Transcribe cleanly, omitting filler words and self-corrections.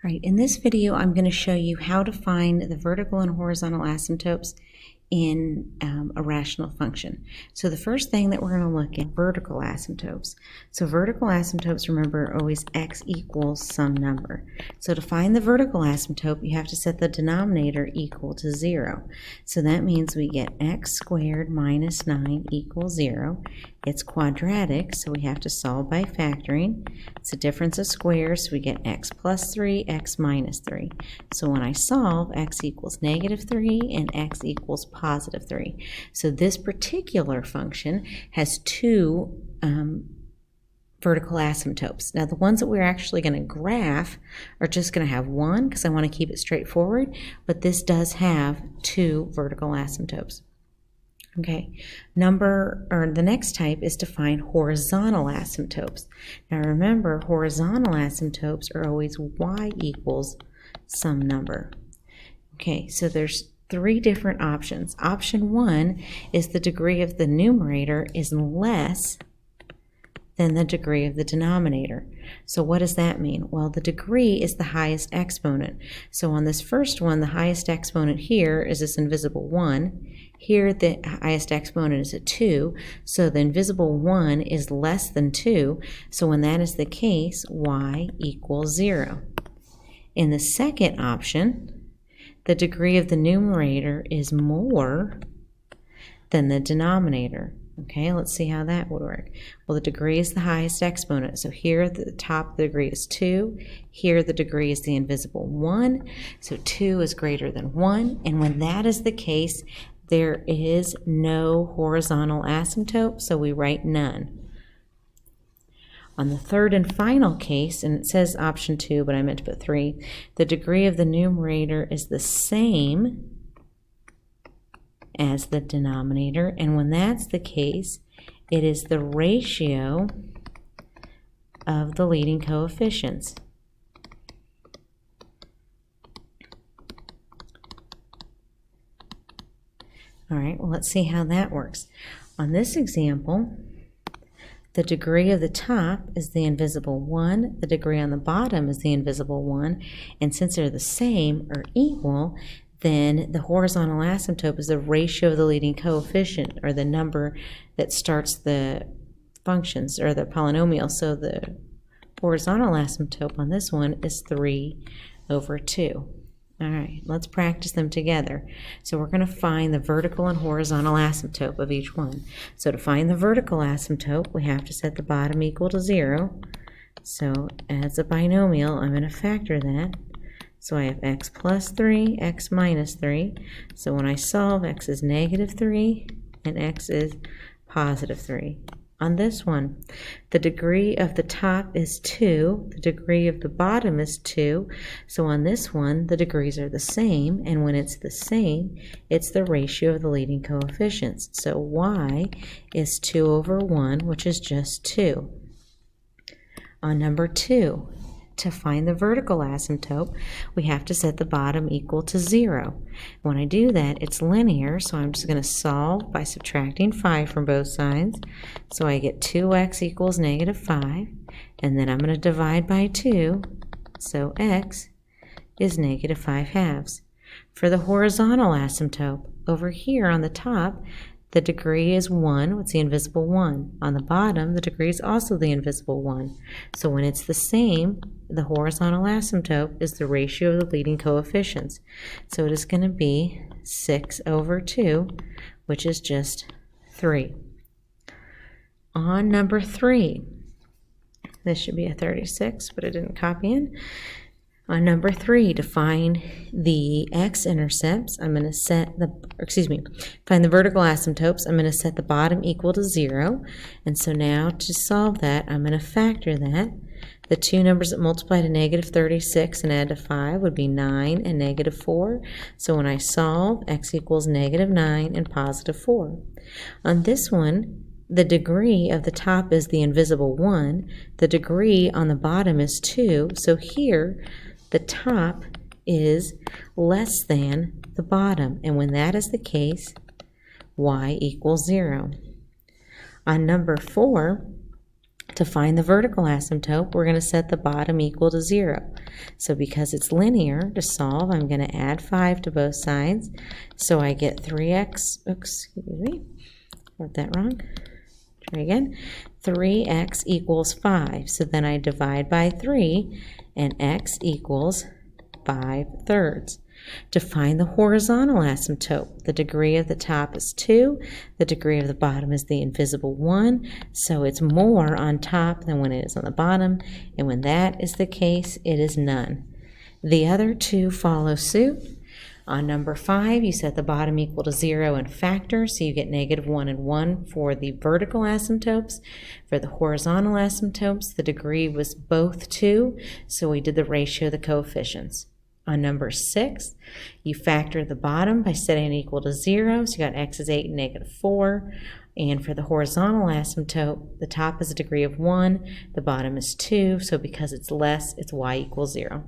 Right, in this video I'm going to show you how to find the vertical and horizontal asymptotes in a rational function. So the first thing that we're going to look at, vertical asymptotes. So vertical asymptotes, remember, are always x equals some number. So to find the vertical asymptote, you have to set the denominator equal to 0. So that means we get x squared minus 9 equals 0. It's quadratic, so we have to solve by factoring. It's a difference of squares, so we get x plus 3, x minus 3. So when I solve, x equals negative 3 and x equals positive 3. So this particular function has two vertical asymptotes. Now the ones that we're actually going to graph are just going to have one because I want to keep it straightforward, but this does have two vertical asymptotes. Okay, the next type is to find horizontal asymptotes. Now remember, horizontal asymptotes are always y equals some number. Okay, so there's three different options. Option 1 is the degree of the numerator is less than the degree of the denominator. So what does that mean? Well, the degree is the highest exponent. So on this first one, the highest exponent here is this invisible 1. Here, the highest exponent is a 2, so the invisible 1 is less than 2. So when that is the case, y equals 0. In the second option, the degree of the numerator is more than the denominator. Okay, let's see how that would work. Well, the degree is the highest exponent. So here at the top, the degree is 2. Here, the degree is the invisible 1. So 2 is greater than 1. And when that is the case, there is no horizontal asymptote, so we write none. On the third and final case, and it says option 2, but I meant to put 3, the degree of the numerator is the same as the denominator, and when that's the case, it is the ratio of the leading coefficients. All right, well, let's see how that works. On this example, the degree of the top is the invisible 1, the degree on the bottom is the invisible 1, and since they're the same or equal, then the horizontal asymptote is the ratio of the leading coefficient, or the number that starts the functions, or the polynomial. So the horizontal asymptote on this one is 3/2. All right, let's practice them together. So we're going to find the vertical and horizontal asymptote of each one. So to find the vertical asymptote, we have to set the bottom equal to 0. So as a binomial, I'm going to factor that. So I have x plus 3, x minus 3. So when I solve, x is negative 3 and x is positive 3. On this one, the degree of the top is 2, the degree of the bottom is 2, so on this one the degrees are the same, and when it's the same, it's the ratio of the leading coefficients. So y is 2/1, which is just 2. On number 2, to find the vertical asymptote, we have to set the bottom equal to 0. When I do that, it's linear, so I'm just going to solve by subtracting 5 from both sides. So I get 2x equals negative 5, and then I'm going to divide by 2, so x is negative 5/2. For the horizontal asymptote, over here on the top, the degree is 1, it's the invisible 1. On the bottom, the degree is also the invisible 1. So when it's the same, the horizontal asymptote is the ratio of the leading coefficients. So it is going to be 6/2, which is just 3. On number 3, this should be a 36, but it didn't copy in. On number 3, to find the x-intercepts, I'm going to find the vertical asymptotes, I'm going to set the bottom equal to 0. And so now to solve that, I'm going to factor that. The two numbers that multiply to negative 36 and add to 5 would be 9 and negative 4. So when I solve, x equals negative 9 and positive 4. On this one, the degree of the top is the invisible 1. The degree on the bottom is 2. So here, the top is less than the bottom. And when that is the case, y equals 0. On number 4, to find the vertical asymptote, we're going to set the bottom equal to 0. So because it's linear, to solve, I'm going to add 5 to both sides. So I get 3x, excuse me, wrote that wrong. Try again. 3x equals 5. So then I divide by 3, and x equals 5/3. To find the horizontal asymptote, the degree of the top is 2, the degree of the bottom is the invisible 1, so it's more on top than when it is on the bottom, and when that is the case, it is none. The other two follow suit. On number 5, you set the bottom equal to 0 and factor, so you get -1 and 1 for the vertical asymptopes. For the horizontal asymptopes, the degree was both 2, so we did the ratio of the coefficients. On number 6, you factor the bottom by setting it equal to 0, so you got x is 8 and -4. And for the horizontal asymptote, the top is a degree of 1, the bottom is 2, so because it's less, it's y equals 0.